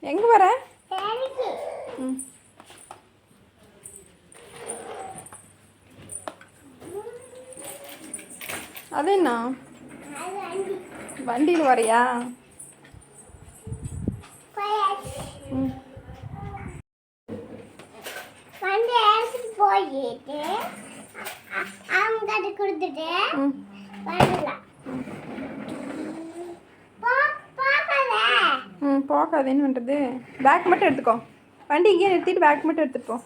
எங்கே வர? ம், அது என்ன வண்டியில் வரையா? ம், வண்டி எடுத்துட்டு போயிட்டு அவங்க கிட்ட கொடுத்துட்டு ம், வரலாம். ம், போகாதேன்னு பண்ணுறது. பேக் மட்டும் எடுத்துக்கோ. வண்டி இங்கேயே நிறுத்திட்டு பேக் மட்டும் எடுத்துகிட்டு போ.